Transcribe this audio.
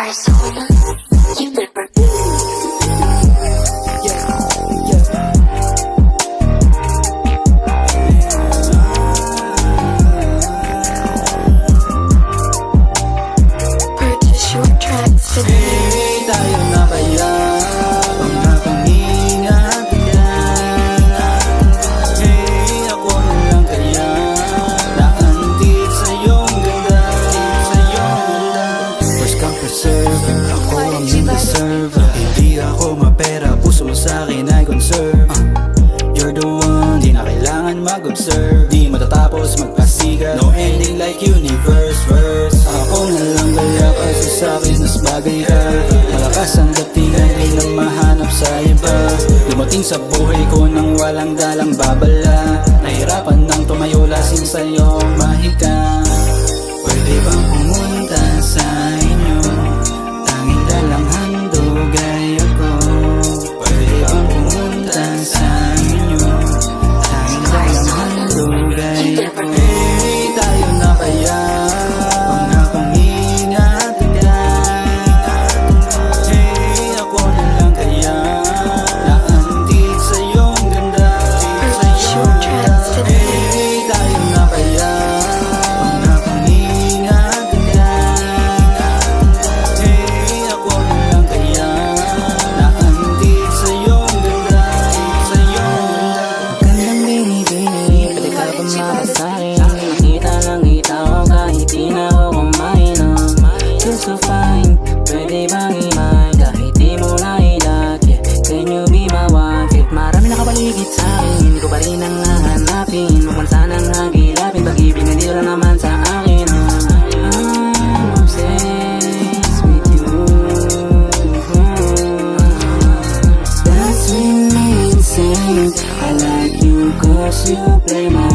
persona you never be. Purchase your tracks today. Hey, tayo na kaya panghapangingat yan. Hey, ako na lang kaya naantig sa iyong ganda, First come first serve, ako ang deserve. Hindi ako mapera, puso mo sa'kin ay conserve. You're the one, di na kailangan mag-observe. Di matatapos magpasikat, no ending like universe verse. Ako na lang kaya kasi sa'kin mas bagay ka. Malakas ang datingan, di na mahanap sa iba. Dumating sa buhay ko nang walang dalang babala. Nahirapan nang tumayo, lasing sa'yo mahiga. Pwede bang pumunta sa inyo? Tanging dalang handog ay ako. Pwede bang pumunta sa inyo? Tanging dalang handog ay ako. Hey, tayo na kaya panghapangingat yan. Hey, ako na lang kaya naantig sa iyong ganda, Purchase your tracks today. Hey, tayo na kaya panghapangingat yan. Hey, ako na lang kaya naantig sa iyong ganda, Gandang binibini, pwede ka ba mabasahin? Nakita lang kita ko kahit di na ako kumain. Feel so fine, pwede bang imahin? Kahit di mo na ilat, yeah. Can you be my wife? If marami nakapaligid sa'kin, hindi ko pa rin ang hahanapin. Huwag man sanang hagilapin, pag-ibig na dito naman sa akin. I'm obsessed with you. That's me insane. I like you cause you play my